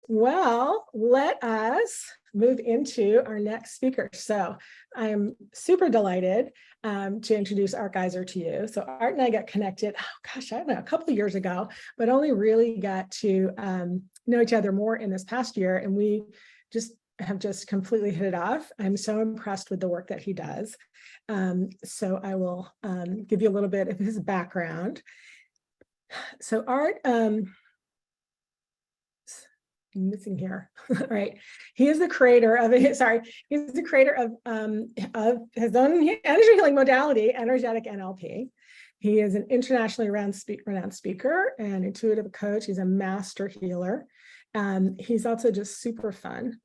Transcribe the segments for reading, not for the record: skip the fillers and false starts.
Well, let us move into our next speaker. So I'm super delighted to introduce Art Giser to you. So Art and I got connected, I don't know, a couple of years ago, but only really got to know each other more in this past year. And we have completely hit it off. I'm so impressed with the work that he does. So I will give you a little bit of his background. So Art, missing here, right? He is the creator of he's the creator of his own energy healing modality, energetic NLP. He is an internationally renowned speaker and intuitive coach. He's a master healer. He's also just super fun,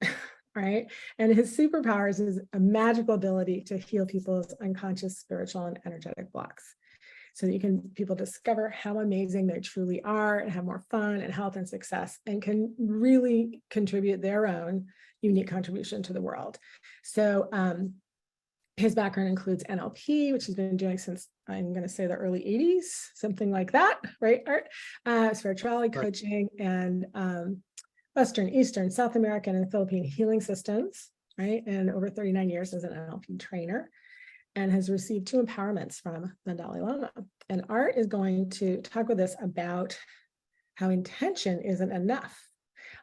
right? And his superpowers is a magical ability to heal people's unconscious, spiritual, and energetic blocks, so that people discover how amazing they truly are and have more fun and health and success and can really contribute their own unique contribution to the world. So his background includes NLP, which he's been doing since, I'm going to say, the early 80s, something like that, right, Art? Spirituality coaching and Western, Eastern, South American, and Philippine healing systems, right? And over 39 years as an NLP trainer, and has received 2 empowerments from the Dalai Lama. And Art is going to talk with us about how intention isn't enough.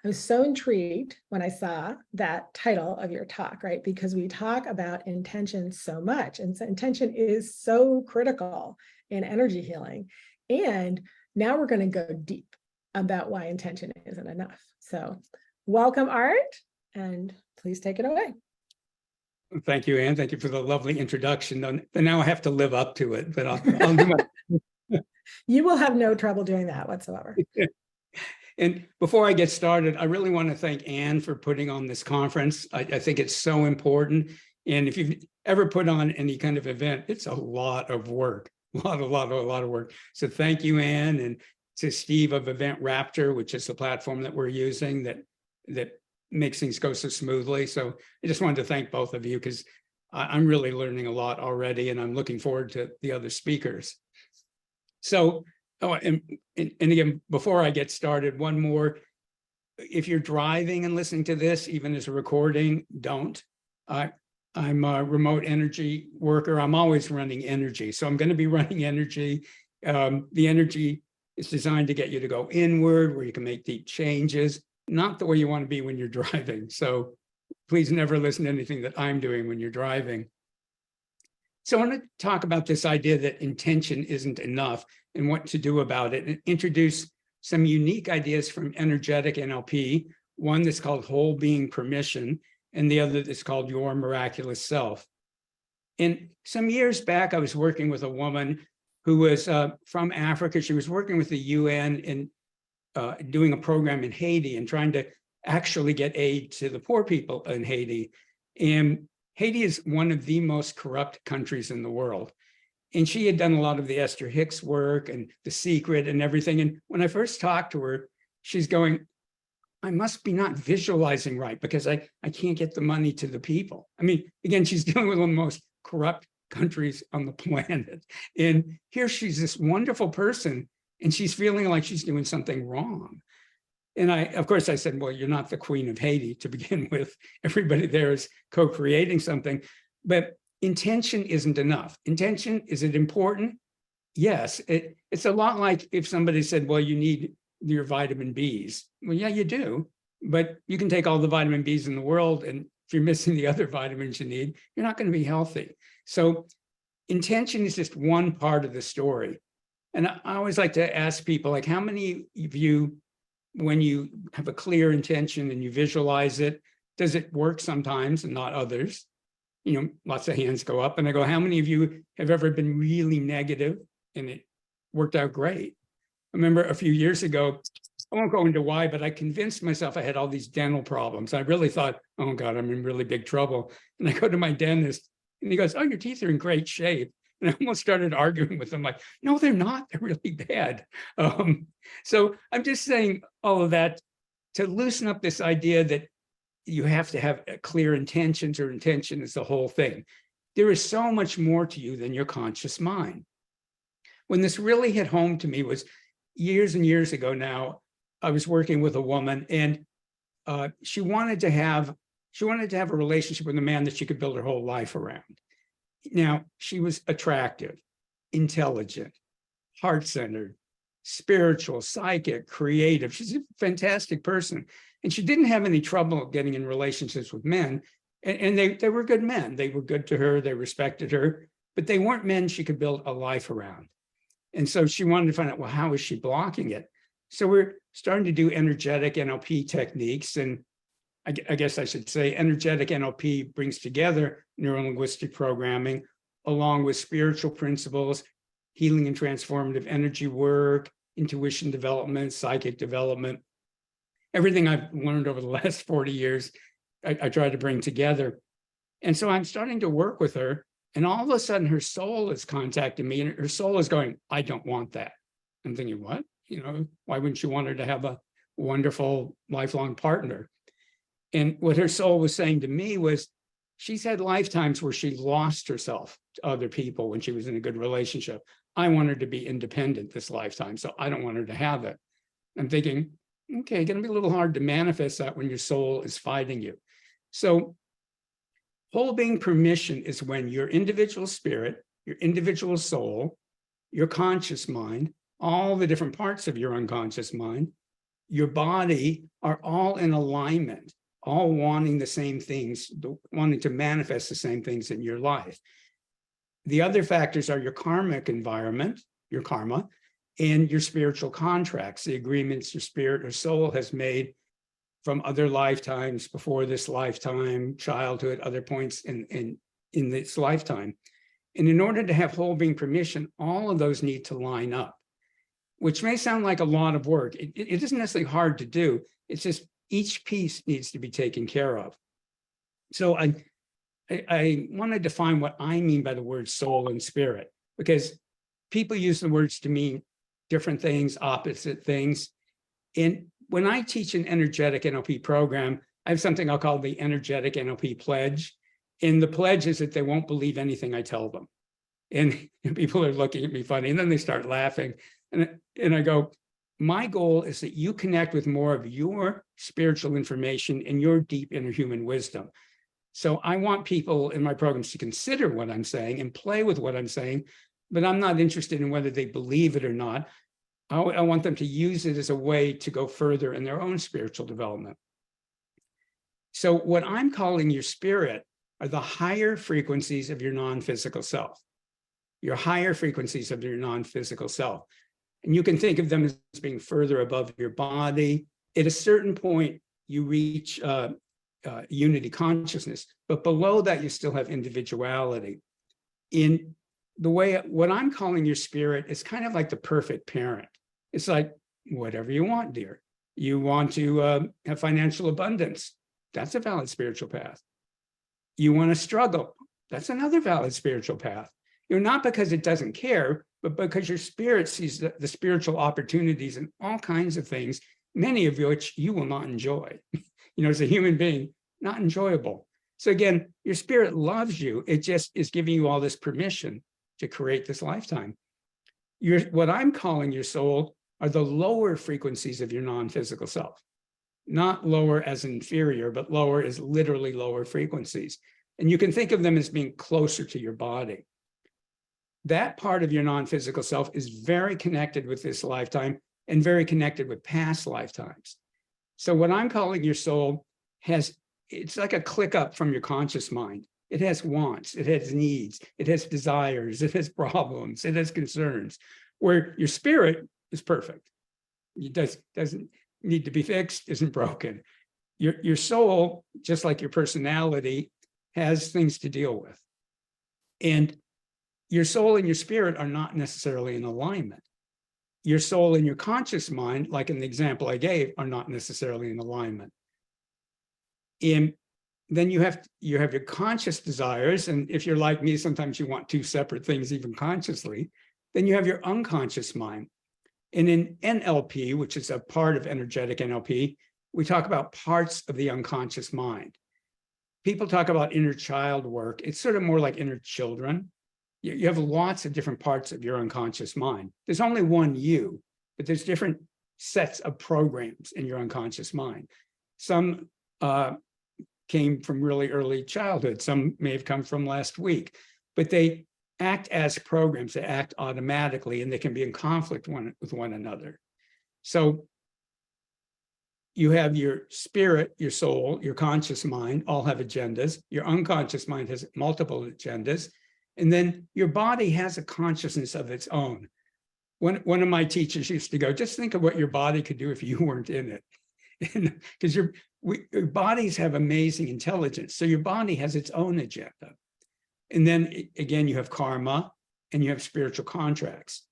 I was so intrigued when I saw that title of your talk, right? Because we talk about intention so much, and so intention is so critical in energy healing. And now we're going to go deep about why intention isn't enough. So welcome, Art, and please take it away. Thank you, Anne. Thank you for the lovely introduction. And now I have to live up to it, but I'll do my... You will have no trouble doing that whatsoever. And before I get started, I really want to thank Anne for putting on this conference. I think it's so important. And if you've ever put on any kind of event, it's a lot of work, a lot of work. So thank you, Anne, and to Steve of Event Raptor, which is the platform that we're using that makes things go so smoothly. So I just wanted to thank both of you, because I'm really learning a lot already, and I'm looking forward to the other speakers. So, and again, before I get started, one more. If you're driving and listening to this, even as a recording, don't. I'm a remote energy worker. I'm always running energy. So I'm going to be running energy. The energy is designed to get you to go inward, where you can make deep changes, not the way you want to be when you're driving. So please never listen to anything that I'm doing when you're driving. So I want to talk about this idea that intention isn't enough and what to do about it, and introduce some unique ideas from energetic NLP, one that's called whole being permission, and the other that's called your miraculous self. And some years back, I was working with a woman who was from Africa. She was working with the UN in doing a program in Haiti and trying to actually get aid to the poor people in Haiti. And Haiti is one of the most corrupt countries in the world. And she had done a lot of the Esther Hicks work and The Secret and everything. And when I first talked to her, she's going, I must be not visualizing right, because I can't get the money to the people. I mean, again, she's dealing with one of the most corrupt countries on the planet. And here she's this wonderful person, and she's feeling like she's doing something wrong. And of course, I said, well, you're not the Queen of Haiti to begin with. Everybody there is co-creating something. But intention isn't enough. Intention, is it important? Yes. It's a lot like if somebody said, well, you need your vitamin Bs. Well, yeah, you do. But you can take all the vitamin Bs in the world, and if you're missing the other vitamins you need, you're not going to be healthy. So intention is just one part of the story. And I always like to ask people, like, how many of you, when you have a clear intention and you visualize it, does it work sometimes and not others? You know, lots of hands go up, and I go, how many of you have ever been really negative and it worked out great? I remember a few years ago, I won't go into why, but I convinced myself I had all these dental problems. I really thought, oh God, I'm in really big trouble. And I go to my dentist, and he goes, oh, your teeth are in great shape. And I almost started arguing with him, like, no, they're not. They're really bad. So I'm just saying all of that to loosen up this idea that you have to have clear intentions, or intention is the whole thing. There is so much more to you than your conscious mind. When this really hit home to me was years and years ago now. I was working with a woman, and she wanted to have a relationship with a man that she could build her whole life around. Now, she was attractive, intelligent, heart-centered, spiritual, psychic, creative. She's a fantastic person. And she didn't have any trouble getting in relationships with men. And they were good men. They were good to her. They respected her, but they weren't men she could build a life around. And so she wanted to find out, well, how is she blocking it? So we're starting to do energetic NLP techniques. And I guess I should say energetic NLP brings together neurolinguistic programming along with spiritual principles, healing and transformative energy work, intuition development, psychic development. Everything I've learned over the last 40 years, I try to bring together. And so I'm starting to work with her, and all of a sudden her soul is contacting me, and her soul is going, I don't want that. I'm thinking, what? Why wouldn't you want her to have a wonderful lifelong partner? And what her soul was saying to me was, she's had lifetimes where she lost herself to other people when she was in a good relationship. I want her to be independent this lifetime, so I don't want her to have it. I'm thinking, okay, going to be a little hard to manifest that when your soul is fighting you. So whole being permission is when your individual spirit, your individual soul, your conscious mind, all the different parts of your unconscious mind, your body are all in alignment, all wanting the same things, wanting to manifest the same things in your life. The other factors are your karmic environment, your karma, and your spiritual contracts, the agreements your spirit or soul has made from other lifetimes, before this lifetime, childhood, other points in this lifetime. And in order to have whole being permission, all of those need to line up, which may sound like a lot of work. It isn't necessarily hard to do. It's just each piece needs to be taken care of. So I want to define what I mean by the word soul and spirit, because people use the words to mean different things, opposite things. And when I teach an energetic NLP program, I have something I'll call the energetic NLP pledge. And the pledge is that they won't believe anything I tell them. And people are looking at me funny, and then they start laughing. And I go, my goal is that you connect with more of your spiritual information and your deep inner human wisdom. So I want people in my programs to consider what I'm saying and play with what I'm saying, but I'm not interested in whether they believe it or not. I want them to use it as a way to go further in their own spiritual development. So what I'm calling your spirit are the higher frequencies of your non-physical self, your higher frequencies of your non-physical self. And you can think of them as being further above your body. At a certain point, you reach unity consciousness, but below that, you still have individuality. In the way, what I'm calling your spirit is kind of like the perfect parent. It's like, whatever you want, dear. You want to have financial abundance. That's a valid spiritual path. You want to struggle. That's another valid spiritual path. Not because it doesn't care, but because your spirit sees the spiritual opportunities in all kinds of things, many of which you will not enjoy. As a human being, not enjoyable. So again, your spirit loves you. It just is giving you all this permission to create this lifetime. What I'm calling your soul are the lower frequencies of your non-physical self. Not lower as inferior, but lower as literally lower frequencies. And you can think of them as being closer to your body. That part of your non-physical self is very connected with this lifetime and very connected with past lifetimes. So what I'm calling your soul it's like a click up from your conscious mind. It has wants, it has needs, it has desires, it has problems, it has concerns, where your spirit is perfect. It doesn't need to be fixed, isn't broken. Your soul, just like your personality, has things to deal with. And your soul and your spirit are not necessarily in alignment. Your soul and your conscious mind, like in the example I gave, are not necessarily in alignment. And then you have your conscious desires, and if you're like me, sometimes you want two separate things, even consciously. Then you have your unconscious mind. And in NLP, which is a part of energetic NLP, we talk about parts of the unconscious mind. People talk about inner child work. It's sort of more like inner children. You have lots of different parts of your unconscious mind. There's only one you, but there's different sets of programs in your unconscious mind. Some came from really early childhood. Some may have come from last week, but they act as programs. They act automatically, and they can be in conflict with one another. So you have your spirit, your soul, your conscious mind all have agendas. Your unconscious mind has multiple agendas. And then your body has a consciousness of its own. One of my teachers used to go, just think of what your body could do if you weren't in it. Because your bodies have amazing intelligence. So your body has its own agenda. And then again, you have karma and you have spiritual contracts.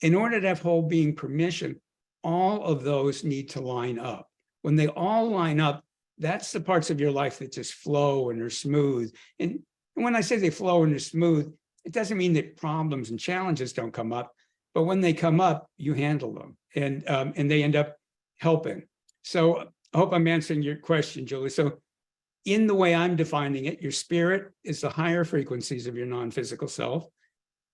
In order to have whole being permission, all of those need to line up. When they all line up, that's the parts of your life that just flow and are smooth. And when I say they flow and are smooth, it doesn't mean that problems and challenges don't come up, but when they come up, you handle them, and they end up helping. So I hope I'm answering your question, Julie. So in the way I'm defining it, your spirit is the higher frequencies of your non-physical self,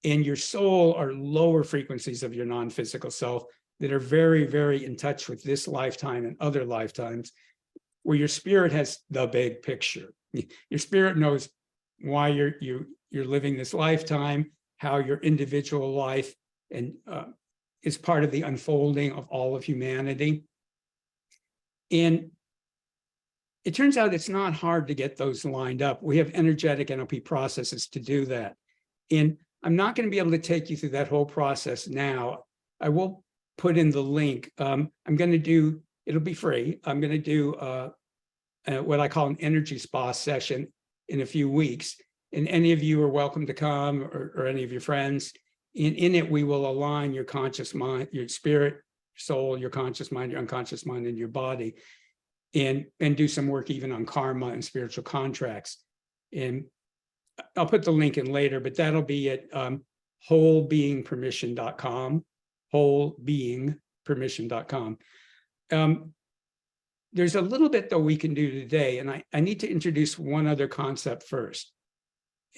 and your soul are lower frequencies of your non-physical self that are very, very in touch with this lifetime and other lifetimes, where your spirit has the big picture. Your spirit knows why you're living this lifetime, how your individual life and is part of the unfolding of all of humanity. And it turns out it's not hard to get those lined up. We have energetic NLP processes to do that. And I'm not going to be able to take you through that whole process now. I will put in the link. I'm going to do, it'll be free. I'm going to do what I call an energy spa session in a few weeks. And any of you are welcome to come, or any of your friends. In it, we will align your conscious mind, your spirit, soul, your conscious mind, your unconscious mind, and your body, and do some work even on karma and spiritual contracts. And I'll put the link in later, but that'll be at wholebeingpermission.com, wholebeingpermission.com. There's a little bit, though, we can do today, and I need to introduce one other concept first.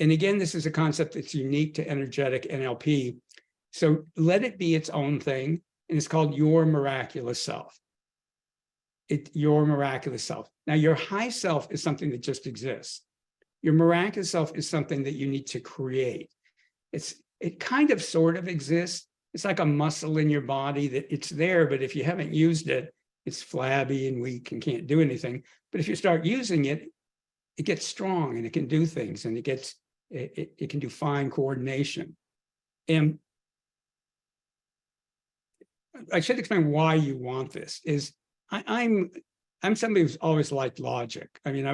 And again, this is a concept that's unique to energetic NLP. So let it be its own thing, and it's called your miraculous self. Your miraculous self. Now, your high self is something that just exists. Your miraculous self is something that you need to create. It kind of sort of exists. It's like a muscle in your body that it's there, but if you haven't used it, it's flabby and weak and can't do anything. But if you start using it, it gets strong and it can do things, and it can do fine coordination. And I should explain why you want this. I'm somebody who's always liked logic. I mean, I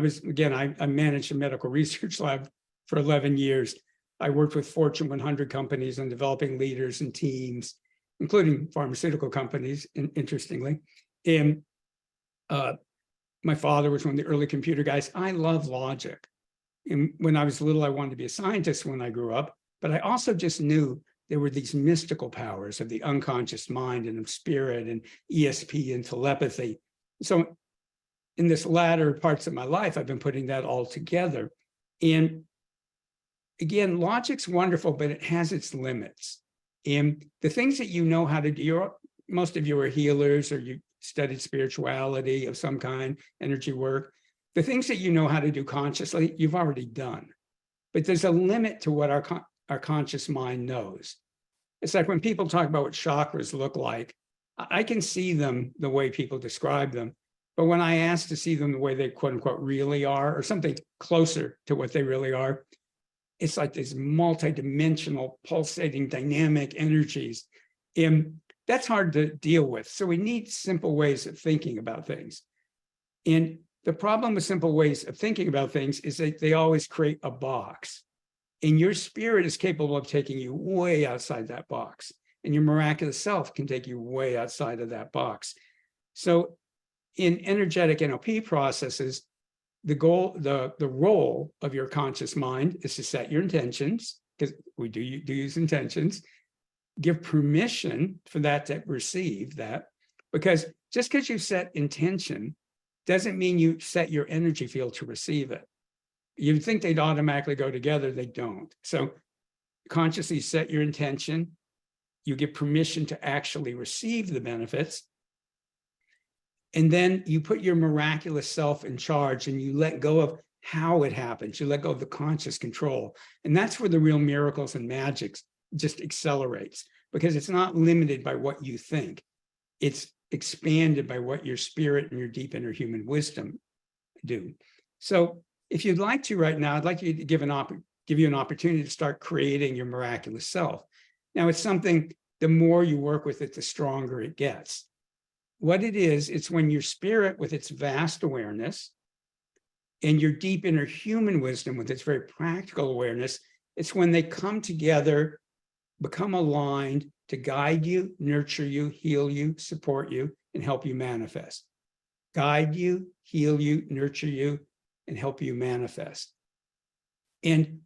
managed a medical research lab for 11 years. I worked with Fortune 100 companies on developing leaders and teams, including pharmaceutical companies, interestingly. And my father was one of the early computer guys. I love logic. And when I was little, I wanted to be a scientist when I grew up, but I also just knew there were these mystical powers of the unconscious mind and of spirit and ESP and telepathy. So in this latter parts of my life, I've been putting that all together. And again, logic's wonderful, but it has its limits. And the things that you know how to do, most of you are healers, or you studied spirituality of some kind, energy work. The things that you know how to do consciously, you've already done. But there's a limit to what our conscious mind knows. It's like when people talk about what chakras look like, I can see them the way people describe them. But when I ask to see them the way they quote unquote really are, or something closer to what they really are, it's like these multidimensional, pulsating, dynamic energies. And that's hard to deal with. So we need simple ways of thinking about things. And the problem with simple ways of thinking about things is that they always create a box. And your spirit is capable of taking you way outside that box. And your miraculous self can take you way outside of that box. So in energetic NLP processes, the role of your conscious mind is to set your intentions, because we do use intentions, give permission for that to receive that, because just because you set intention doesn't mean you set your energy field to receive it. You'd think they'd automatically go together, they don't. So consciously set your intention, you give permission to actually receive the benefits. And then you put your miraculous self in charge and you let go of how it happens. You let go of the conscious control. And that's where the real miracles and magics just accelerates, because it's not limited by what you think. It's expanded by what your spirit and your deep inner human wisdom do. So if you'd like to right now, I'd like you to give you an opportunity to start creating your miraculous self. Now, it's something, the more you work with it, the stronger it gets. What it is, it's when your spirit with its vast awareness and your deep inner human wisdom with its very practical awareness, it's when they come together, become aligned to guide you, nurture you, heal you, support you, and help you manifest. Guide you, heal you, nurture you, and help you manifest. And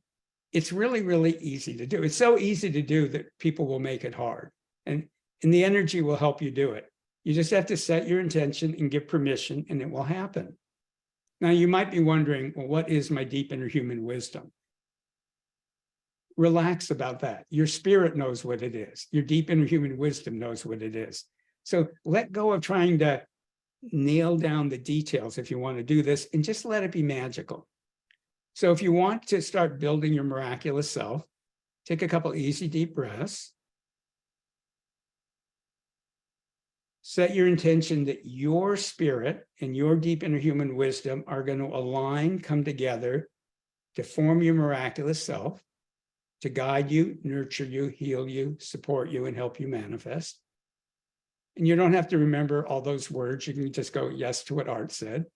it's really, really easy to do. It's so easy to do that people will make it hard. And the energy will help you do it. You just have to set your intention and give permission, and it will happen. Now, you might be wondering, well, what is my deep inner human wisdom? Relax about that. Your spirit knows what it is. Your deep inner human wisdom knows what it is. So let go of trying to nail down the details if you want to do this, and just let it be magical. So if you want to start building your miraculous self, take a couple easy deep breaths. Set your intention that your spirit and your deep inner human wisdom are going to align, come together to form your miraculous self, to guide you, nurture you, heal you, support you, and help you manifest. And you don't have to remember all those words. You can just go yes to what Art said.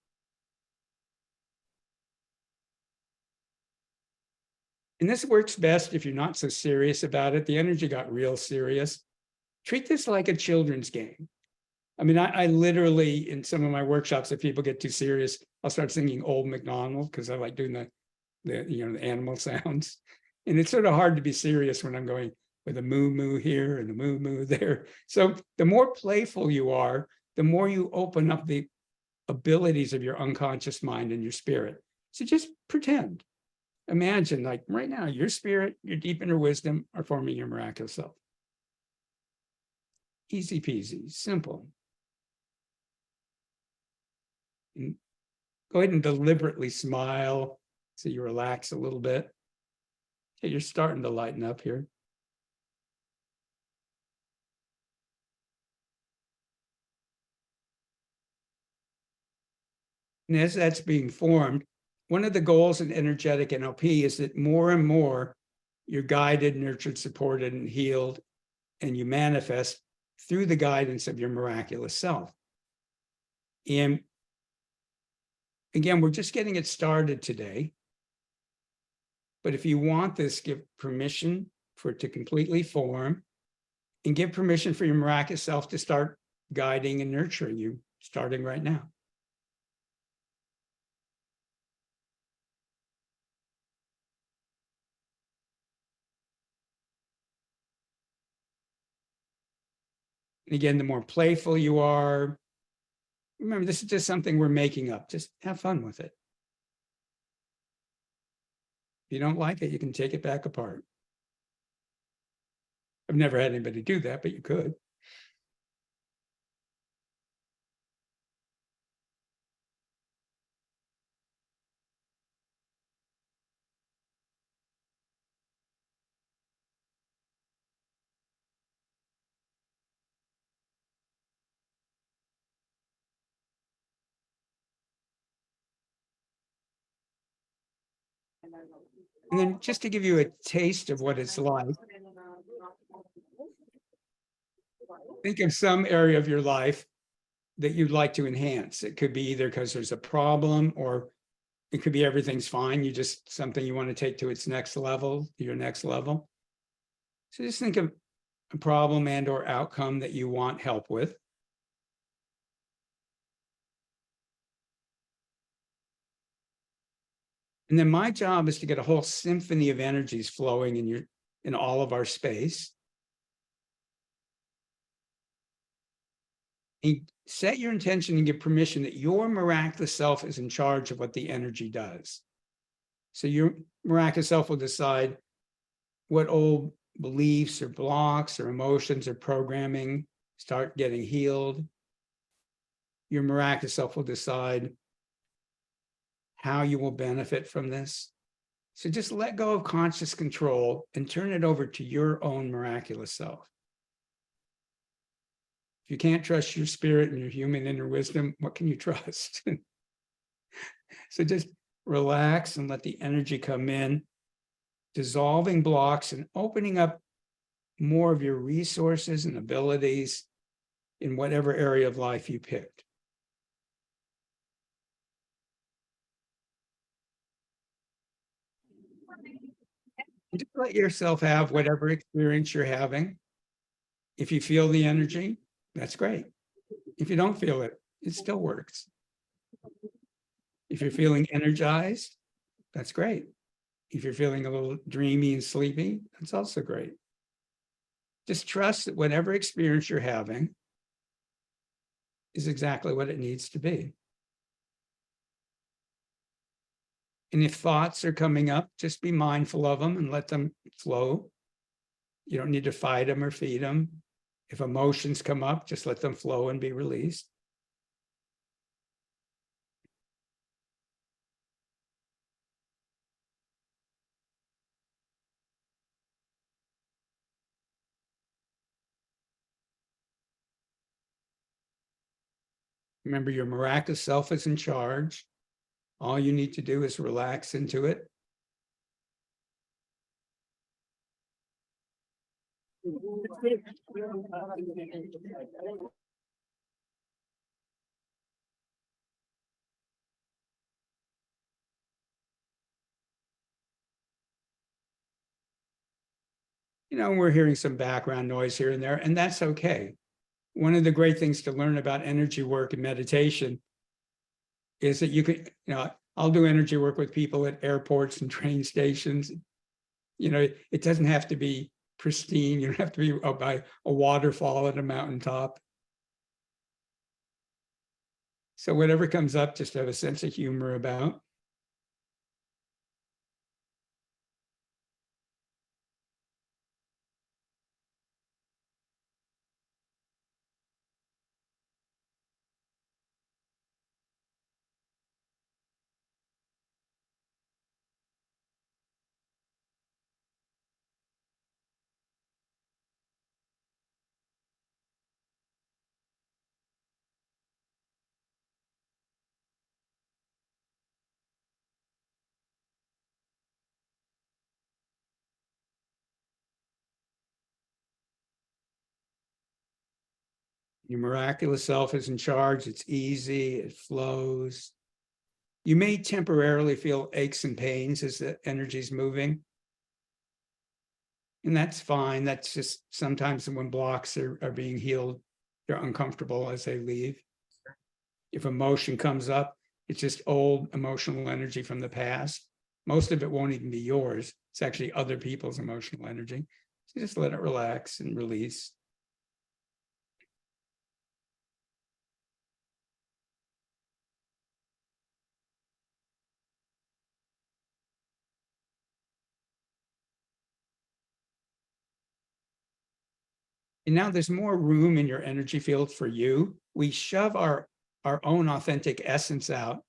And this works best if you're not so serious about it. The energy got real serious. Treat this like a children's game. I mean, I literally, in some of my workshops, if people get too serious, I'll start singing Old MacDonald, because I like doing the animal sounds. And it's sort of hard to be serious when I'm going with a moo moo here and a moo moo there. So the more playful you are, the more you open up the abilities of your unconscious mind and your spirit. So just pretend. Imagine, like right now, your spirit, your deep inner wisdom are forming your miraculous self. Easy peasy, simple. And go ahead and deliberately smile so you relax a little bit. Okay, you're starting to lighten up here. And as that's being formed, one of the goals in energetic NLP is that more and more you're guided, nurtured, supported, and healed, and you manifest through the guidance of your miraculous self. And again, we're just getting it started today. But if you want this, give permission for it to completely form, and give permission for your miraculous self to start guiding and nurturing you, starting right now. And again, the more playful you are, remember, this is just something we're making up. Just have fun with it. If you don't like it, you can take it back apart. I've never had anybody do that, but you could. And then just to give you a taste of what it's like, think of some area of your life that you'd like to enhance. It could be either because there's a problem, or it could be everything's fine. You just something you want to take to its next level, your next level. So just think of a problem and or outcome that you want help with. And then my job is to get a whole symphony of energies flowing in all of our space. And set your intention and give permission that your miraculous self is in charge of what the energy does. So your miraculous self will decide what old beliefs or blocks or emotions or programming start getting healed. your miraculous self will decide how you will benefit from this. So just let go of conscious control and turn it over to your own miraculous self. If you can't trust your spirit and your human inner wisdom, what can you trust? So just relax and let the energy come in, dissolving blocks and opening up more of your resources and abilities in whatever area of life you picked. Just let yourself have whatever experience you're having. If you feel the energy, that's great. If you don't feel it, it still works. If you're feeling energized, that's great. If you're feeling a little dreamy and sleepy, that's also great. Just trust that whatever experience you're having is exactly what it needs to be. And if thoughts are coming up, just be mindful of them and let them flow. You don't need to fight them or feed them. If emotions come up, just let them flow and be released. Remember, your miraculous self is in charge. All you need to do is relax into it. We're hearing some background noise here and there, and that's okay. One of the great things to learn about energy work and meditation is that you can, I'll do energy work with people at airports and train stations. It doesn't have to be pristine. You don't have to be up by a waterfall at a mountaintop. So whatever comes up, just have a sense of humor about. Your miraculous self is in charge. It's easy. It flows. You may temporarily feel aches and pains as the energy is moving. And that's fine. That's just sometimes when blocks are being healed, they're uncomfortable as they leave. If emotion comes up, it's just old emotional energy from the past. Most of it won't even be yours. It's actually other people's emotional energy. So just let it relax and release. And now there's more room in your energy field for you. We shove our own authentic essence out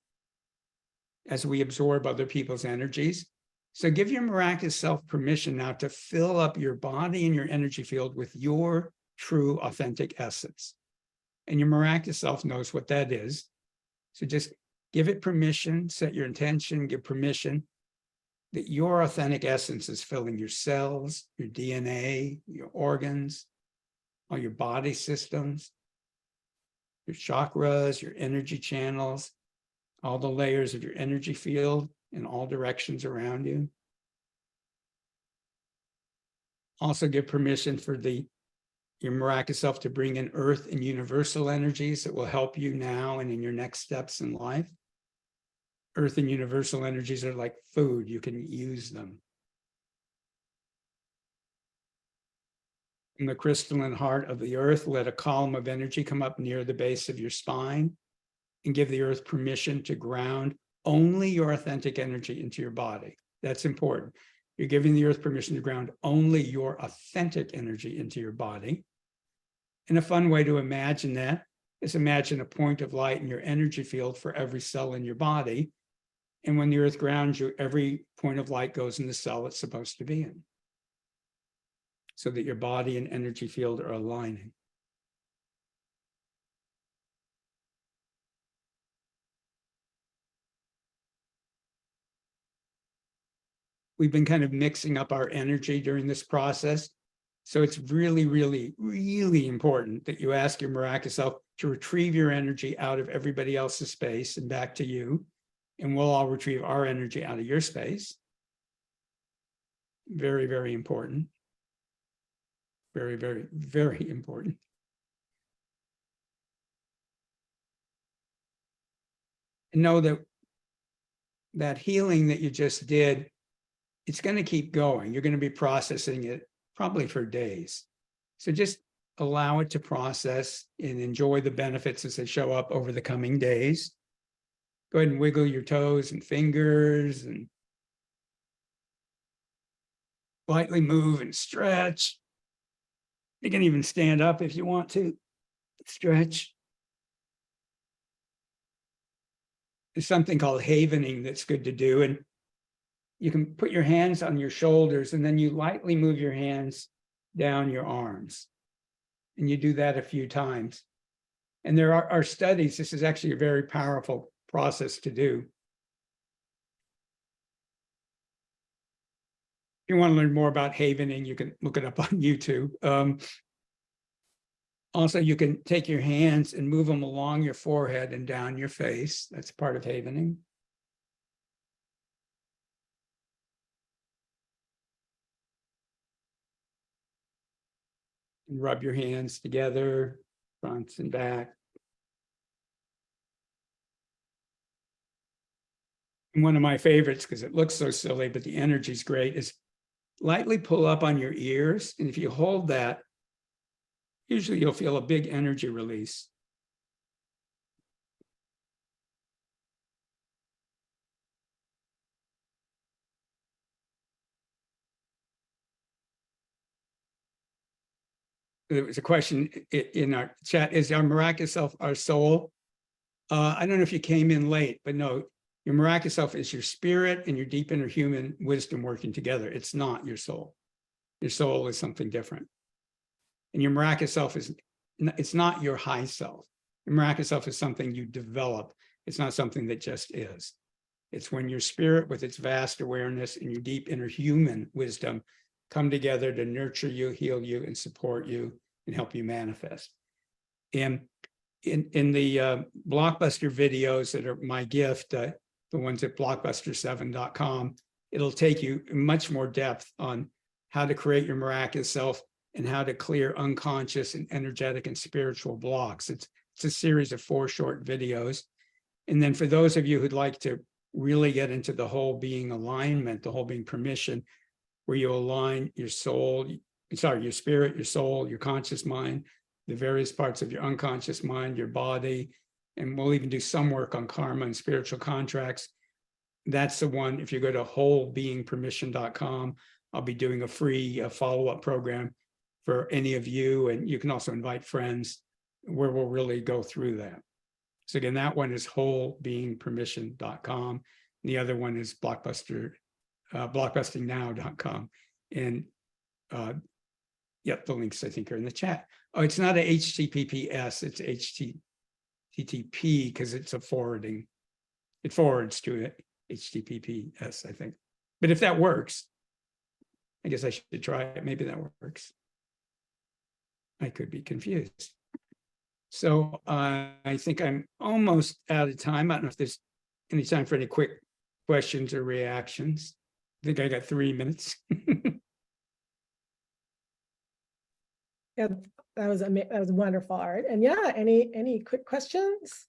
as we absorb other people's energies. So give your miraculous self permission now to fill up your body and your energy field with your true authentic essence. And your miraculous self knows what that is. So just give it permission, set your intention, give permission that your authentic essence is filling your cells, your DNA, your organs, all your body systems, your chakras, your energy channels, all the layers of your energy field in all directions around you. Also give permission for your miraculous self to bring in earth and universal energies that will help you now and in your next steps in life. Earth and universal energies are like food. You can use them. From the crystalline heart of the earth, let a column of energy come up near the base of your spine and give the earth permission to ground only your authentic energy into your body. That's important. You're giving the earth permission to ground only your authentic energy into your body. And a fun way to imagine that is imagine a point of light in your energy field for every cell in your body. And when the earth grounds you, every point of light goes in the cell it's supposed to be in, so that your body and energy field are aligning. We've been kind of mixing up our energy during this process. So it's really, really, really important that you ask your miraculous self to retrieve your energy out of everybody else's space and back to you. And we'll all retrieve our energy out of your space. Very, very important. Very, very, very important. And know that that healing that you just did, it's going to keep going. You're going to be processing it probably for days. So just allow it to process and enjoy the benefits as they show up over the coming days. Go ahead and wiggle your toes and fingers and lightly move and stretch. You can even stand up if you want to. Stretch. There's something called havening that's good to do. And you can put your hands on your shoulders and then you lightly move your hands down your arms. And you do that a few times. And there are studies. This is actually a very powerful process to do. If you want to learn more about havening, you can look it up on YouTube. Also, you can take your hands and move them along your forehead and down your face. That's part of havening. And rub your hands together, front and back. And one of my favorites, because it looks so silly, but the energy is great, is lightly pull up on your ears. And if you hold that, usually you'll feel a big energy release. There was a question in our chat, is our miraculous self our soul? I don't know if you came in late, but no, your miraculous self is your spirit and your deep inner human wisdom working together. It's not your soul. Your soul is something different. And your miraculous self it's not your high self. Your miraculous self is something you develop. It's not something that just is. It's when your spirit with its vast awareness and your deep inner human wisdom come together to nurture you, heal you, and support you, and help you manifest. And in the Blockbuster videos that are my gift, the ones at blockbuster7.com, it'll take you much more depth on how to create your miraculous self and how to clear unconscious and energetic and spiritual blocks. It's a series of 4 short videos. And then for those of you who'd like to really get into the whole being alignment, the whole being permission, where you align your soul, your spirit, your soul, your conscious mind, the various parts of your unconscious mind, your body, and we'll even do some work on karma and spiritual contracts. That's the one. If you go to wholebeingpermission.com, I'll be doing a free follow-up program for any of you, and you can also invite friends where we'll really go through that. So again, that one is wholebeingpermission.com. The other one is blockbustingnow.com. And yep, the links I think are in the chat. Oh, it's not a HTTPS, it's HTTP because it's a forwarding. It forwards to it, HTTPS, I think. But if that works, I guess I should try it. Maybe that works. I could be confused. So I think I'm almost out of time. I don't know if there's any time for any quick questions or reactions. I think I got 3 minutes. Yeah, that was wonderful, Art. And yeah, any quick questions?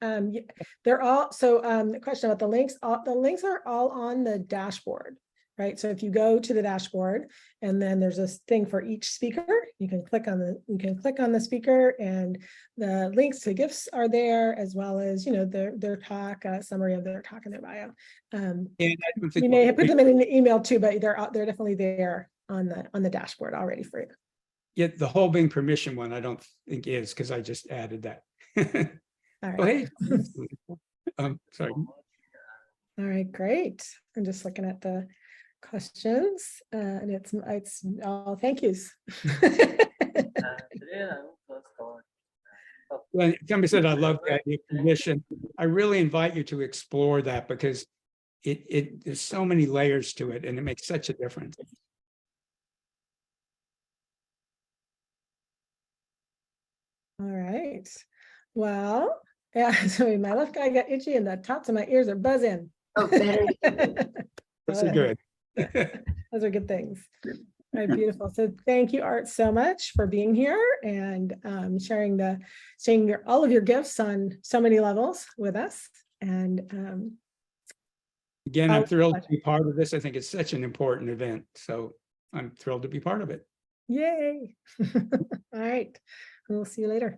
Yeah, they're all the question about the links. The links are all on the dashboard, right? So if you go to the dashboard and then there's a thing for each speaker, you can click on the speaker, and the links to gifts are there, as well as their talk, summary of their talk and their bio. And I don't think we may have put them in an email too, but they're definitely there on the dashboard already for you. Yeah, the whole being permission one, I don't think is, because I just added that. All Well, right. hey, sorry. All right, great. I'm just looking at the questions and it's all thank yous. When somebody said, I love the idea of condition, I really invite you to explore that because there's so many layers to it and it makes such a difference. All right. Well, yeah, so my left eye got itchy and the tops of my ears are buzzing. Oh, better. This is good. Those are good things. All right, beautiful. So thank you, Art, so much for being here and sharing all of your gifts on so many levels with us. And Again, I'm thrilled to be part of this. I think it's such an important event. So I'm thrilled to be part of it. yay. All right. We'll see you later.